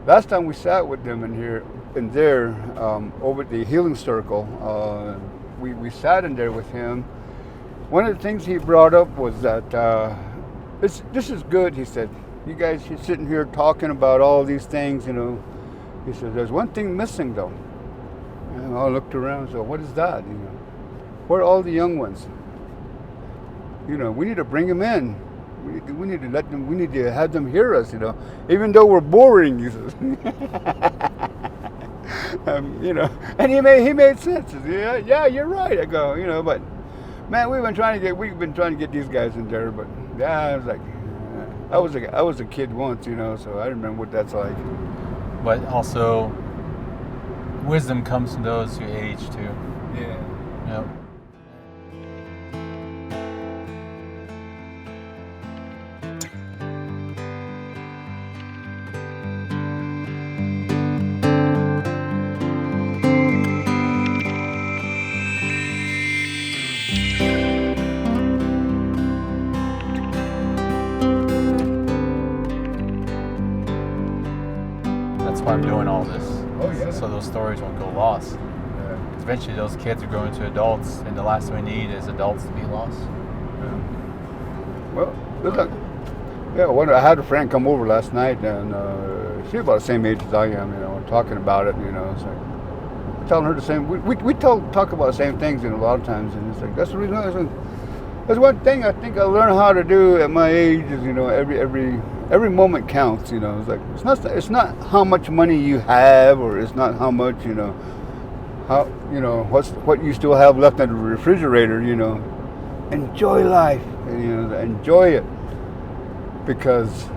last time we sat with them in there, over at the healing circle, we sat in there with him. One of the things he brought up was that this is good. He said, "You guys, you're sitting here talking about all these things, you know." He said, "There's one thing missing, though." And I looked around. So, what is that? You know, where are all the young ones? You know, we need to bring them in. We need to let them. We need to have them hear us. You know, even though we're boring. He says. You know, and he made sense. He said, yeah, you're right. I go, you know, but man, we've been trying to get these guys in there, but yeah, I was like, I was a kid once, you know, so I remember what that's like. But also, wisdom comes from those who age too. Yeah. Yep. That's why I'm doing all this. Oh yeah. So those stories won't go lost. Yeah. Eventually, those kids are growing into adults, and the last thing we need is adults to be lost. Yeah. Well, look, yeah. I had a friend come over last night, and she's about the same age as I am. You know, talking about it. You know, it's like telling her the same. We talk about the same things, you know, a lot of times, and it's like that's the reason. That's one thing I think I learned how to do at my age is, you know, every moment counts. You know, it's like it's not how much money you have, or it's not how much, you know, what you still have left in the refrigerator. You know, enjoy life, and, you know, enjoy it, because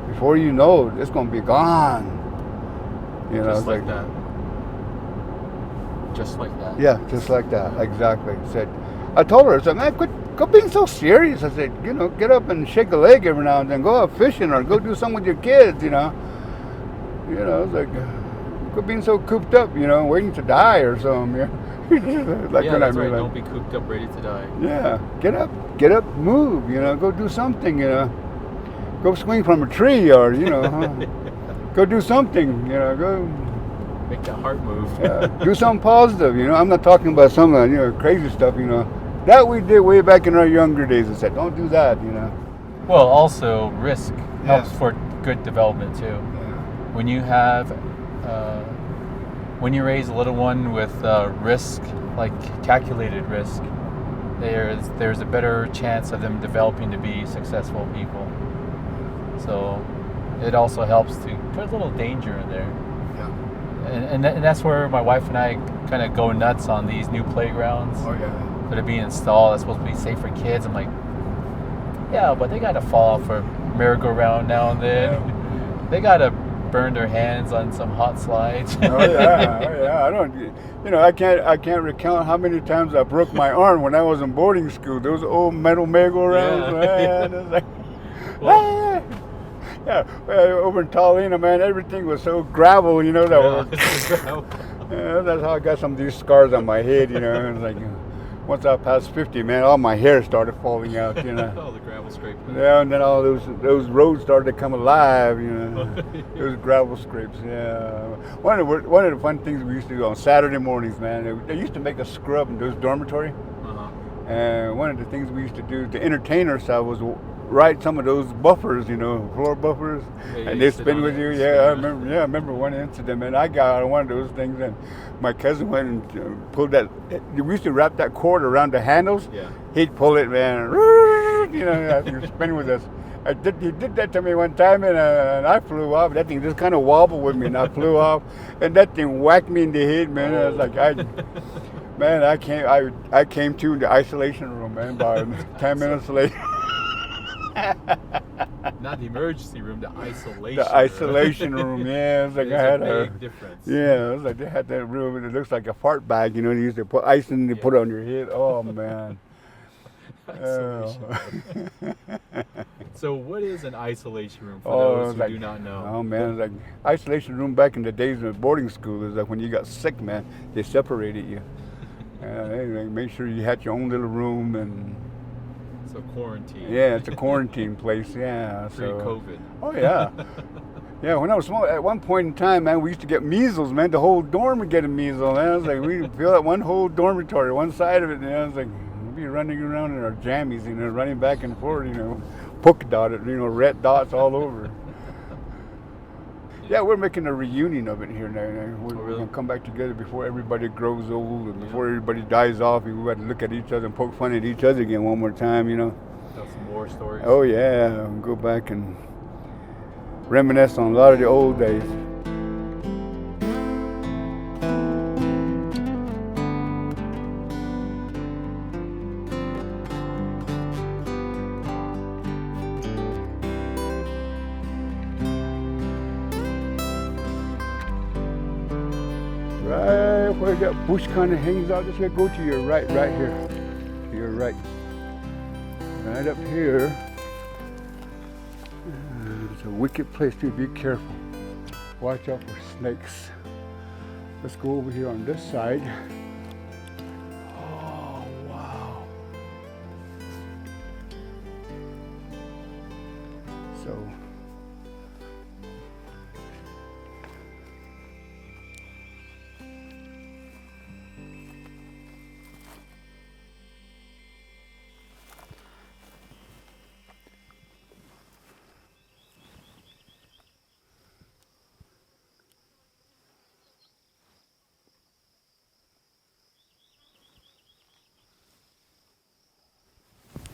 before you know it, it's gonna be gone. You know, Just like that. Just like that. Yeah, just like that. Exactly. I told her, I said, man, quit being so serious. I said, you know, get up and shake a leg every now and then. Go out fishing or go do something with your kids, you know. You know, it's like, quit being so cooped up, you know, waiting to die or something. Yeah, like Yeah, that's right. Don't be cooped up, ready to die. Yeah, get up, move, you know, go do something, you know. Go swing from a tree or, you know, go do something, you know, go. Make that heart move. Yeah, do something positive, you know. I'm not talking about some, you know, crazy stuff, you know. That we did way back in our younger days. I said, don't do that, you know. Well, also risk helps for good development too. Yeah. When you have, when you raise a little one with risk, like calculated risk, there's a better chance of them developing to be successful people. So it also helps to put a little danger in there. And that's where my wife and I kind of go nuts on these new playgrounds. Oh yeah. That are being installed. That's supposed to be safe for kids. I'm like, yeah, but they got to fall off a merry-go-round now and then. Yeah. They got to burn their hands on some hot slides. Oh yeah. I don't. You know, I can't recount how many times I broke my arm when I was in boarding school. Those old metal merry-go-rounds. Yeah. Man, it's like, yeah, over in Talina, man, everything was so gravel, you know. That's how I got some of these scars on my head, you know. It's like, once I passed 50, man, all my hair started falling out, you know. All the gravel scrapes. Yeah, and then all those roads started to come alive, you know. Those gravel scrapes, yeah. One of the fun things we used to do on Saturday mornings, man, they used to make us scrub in those dormitory. And one of the things we used to do to entertain ourselves was ride some of those buffers, you know, floor buffers, and they spin with you. Yeah, I remember one incident, man. I got on one of those things, and my cousin went and pulled that. We used to wrap that cord around the handles. Yeah. He'd pull it, man. You know, after you spin with us. He did that to me one time, and I flew off. That thing just kind of wobbled with me, and I flew off, and that thing whacked me in the head, man. I was like, man, I came to the isolation room, man, about 10 minutes later. Not the emergency room, the isolation. The isolation room, yeah. It's like I had a big difference. Yeah, it was like they had that room, and it looks like a fart bag. You know, they used to put ice in, they put it on your head. Oh man. So, what is an isolation room for those who do not know? Oh man, it's like isolation room back in the days of boarding school is like when you got sick, man. They separated you. They make sure you had your own little room and. So quarantine. Yeah, it's a quarantine place. Yeah. Pre-COVID. Oh yeah. Yeah, when I was small, at one point in time, man, we used to get measles, man. The whole dorm would get a measles, man. I was like, we'd fill that one whole dormitory, one side of it, and I was like, we'd be running around in our jammies, running back and forth, polka dotted, red dots all over. Yeah, we're making a reunion of it here now. We're going to come back together before everybody grows old and before everybody dies off. We got to look at each other and poke fun at each other again one more time, Tell some war stories. Oh, yeah. Go back and reminisce on a lot of the old days. Right where that bush kind of hangs out, just go to your right here. To your right. Right up here. It's a wicked place to be careful. Watch out for snakes. Let's go over here on this side. Oh, wow. So,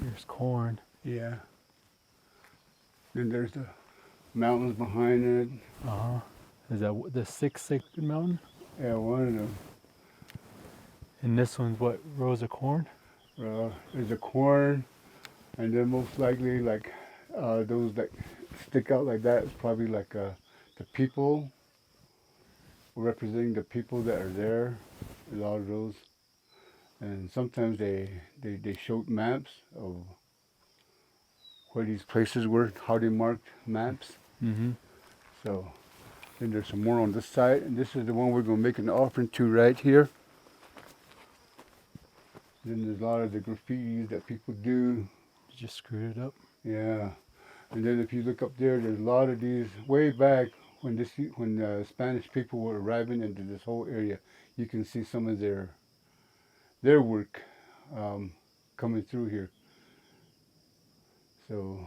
There's corn. yeah. Then there's the mountains behind it. Is that the sixth mountain? Yeah, one of them. And this one's what, rows of corn? There's a corn, and then most likely like those that stick out like that is probably like the people, representing the people that are there. A lot of those, and sometimes they showed maps of where these places were, how they marked maps. Mm-hmm. So then there's some more on this side, and this is the one we're going to make an offering to right here. Then there's a lot of the graffitis that people do. Just screwed it up. Yeah, and then if you look up there, there's a lot of these way back when Spanish people were arriving into this whole area. You can see some of their work coming through here. So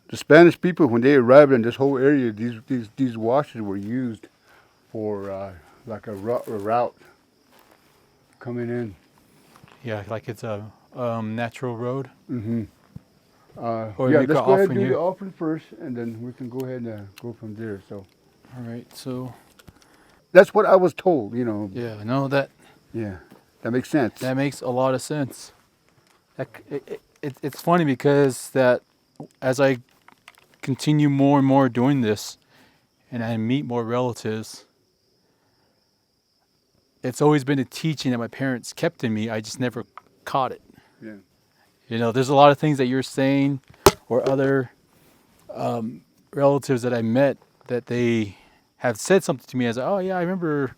the Spanish people, when they arrived in this whole area, these washes were used for like a route coming in. Yeah, like it's a natural road. Mm-hmm. Or yeah, make let's an go ahead and offering do here. the offering first, and then we can go ahead and go from there. So All right, so that's what I was told, yeah, no, that makes sense. that makes a lot of sense. It's funny because that as I continue more and more doing this, and I meet more relatives, it's always been a teaching that my parents kept in me. I just never caught it. Yeah. There's a lot of things that you're saying, or other relatives that I met that they have said something to me as, oh yeah, I remember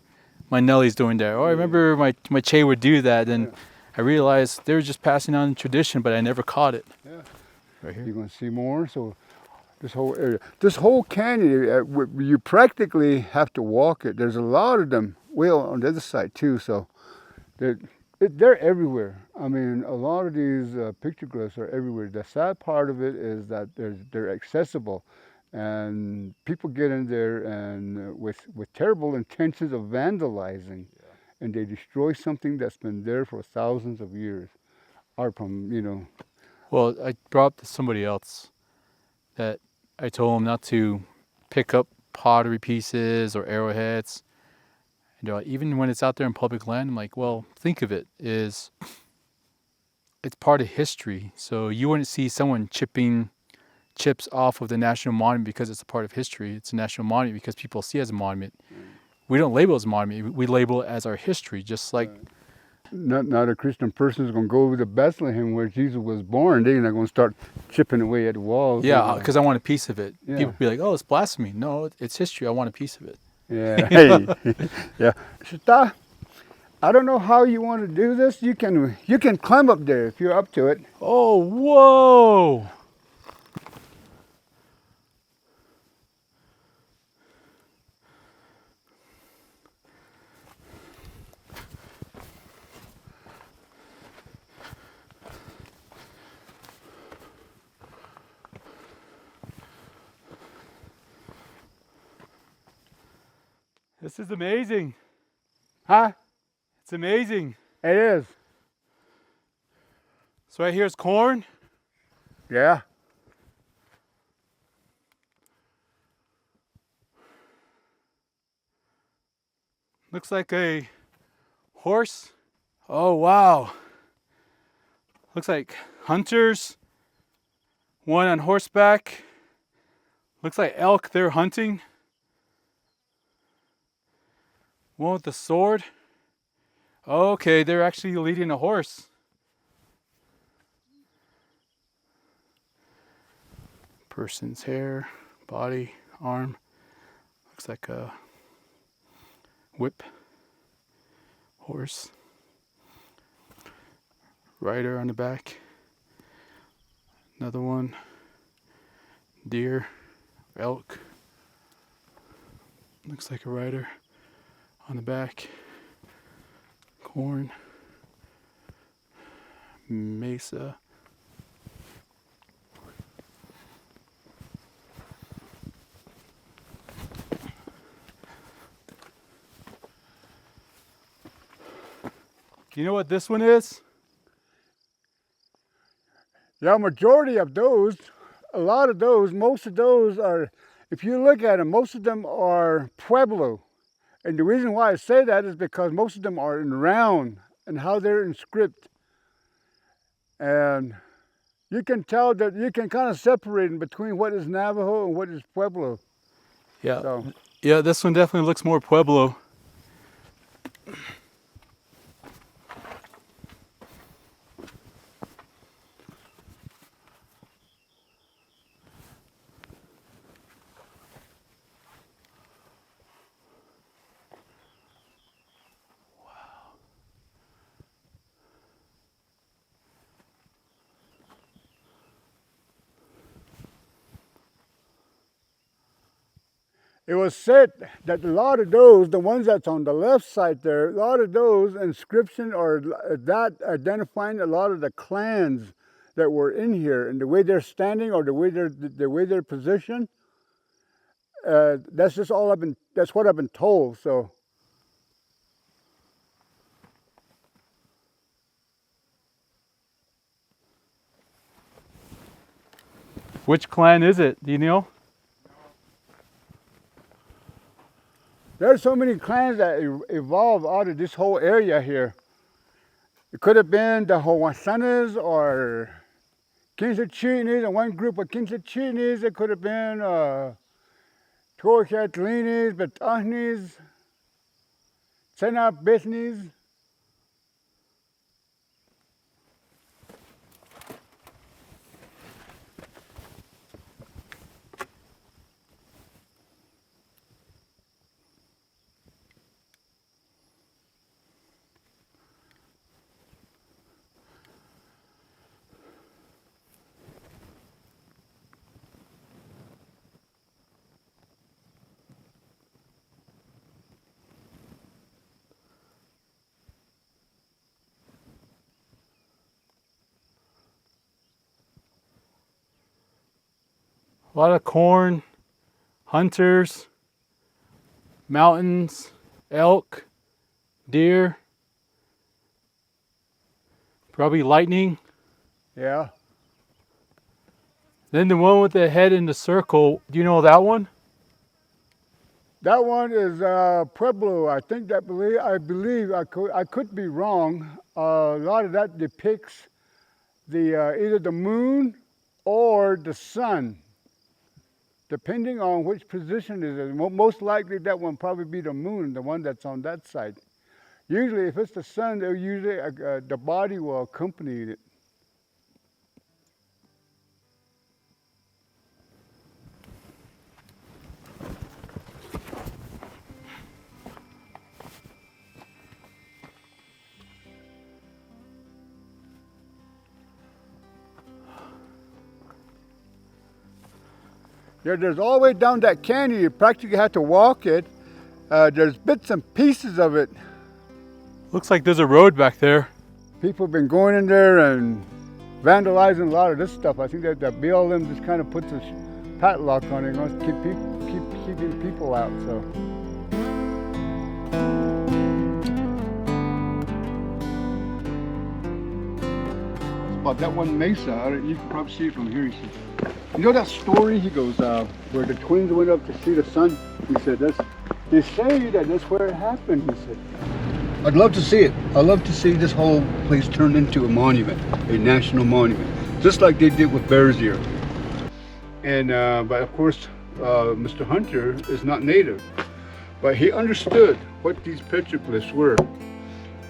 my Nellie's doing that, or I remember my Che would do that, and I realized they were just passing on tradition, but I never caught it. Yeah. Right here. You're going to see more. So this whole area, this whole canyon, you practically have to walk it. There's a lot of them. Well, on the other side too. So they're everywhere. I mean, a lot of these petroglyphs are everywhere. The sad part of it is that they're accessible, and people get in there and with terrible intentions of vandalizing, and they destroy something that's been there for thousands of years. Well, I brought up to somebody else that I told him not to pick up pottery pieces or arrowheads. Even when it's out there in public land, I'm like, well, think of it, it's part of history. So you wouldn't see someone chipping chips off of the national monument because it's a part of history. It's a national monument because people see it as a monument. We don't label it as a monument. We label it as our history, just like... Not a Christian person is going to go over to Bethlehem where Jesus was born. They're not going to start chipping away at the walls. Yeah, because I want a piece of it. Yeah. People be like, oh, it's blasphemy. No, it's history. I want a piece of it. Yeah. Hey. Yeah. Shita, I don't know how you want to do this. You can climb up there if you're up to it. Oh, whoa! This is amazing. Huh? It's amazing. It is. So right here is corn. Yeah. Looks like a horse. Oh, wow. Looks like hunters. One on horseback. Looks like elk they're hunting. One with the sword. Okay, they're actually leading a horse. Person's hair, body, arm. Looks like a whip. Horse. Rider on the back. Another one. Deer. Elk. Looks like a rider on the back. Corn. Mesa. Do you know what this one is? Yeah, majority of those, a lot of those, most of those are, if you look at them, most of them are Pueblo. And the reason why I say that is because most of them are in round and how they're in script. And you can tell that you can kind of separate in between what is Navajo and what is Pueblo. Yeah. So, Yeah, this one definitely looks more Pueblo. it was said that a lot of those, the ones that's on the left side there, a lot of those inscription or that identifying a lot of the clans that were in here and the way they're standing or the way they're positioned. That's just all that's what I've been told. So Which clan is it? Do you know? there's so many clans that evolved out of this whole area here. It could have been the Hawasanas or Kinsachines, and one group of Kinsachines. It could have been Torchatlinis, Betahnis, Senabithnis. A lot of corn, hunters, mountains, elk, deer, probably lightning. Yeah. Then the one with the head in the circle, do you know that one? That one is Pueblo. I think that I could be wrong. A lot of that depicts the either the moon or the sun, depending on which position it is. Most likely that one probably be the moon, the one that's on that side. Usually, if it's the sun, they'll usually the body will accompany it. Yeah, there's all the way down that canyon. You practically have to walk it. There's bits and pieces of it. Looks like there's a road back there. People have been going in there and vandalizing a lot of this stuff. I think that the BLM just kind of puts a padlock on it and wants to keep keeping people out. So. About that one mesa, you can probably see it from here. He said, you know that story? He goes, where the twins went up to see the sun. He said, they say that that's where it happened. He said, I'd love to see it. I'd love to see this whole place turned into a monument, a national monument, just like they did with Bears Ear. And but of course, Mr. Hunter is not native, but he understood what these petroglyphs were.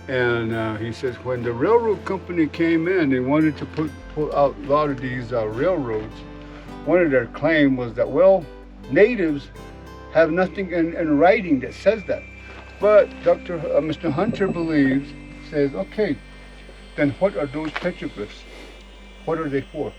And he says when the railroad company came in, they wanted to pull out a lot of these railroads. One of their claims was that, well, natives have nothing in writing that says that. But Mr. Hunter believes, says, okay, then what are those petroglyphs? What are they for?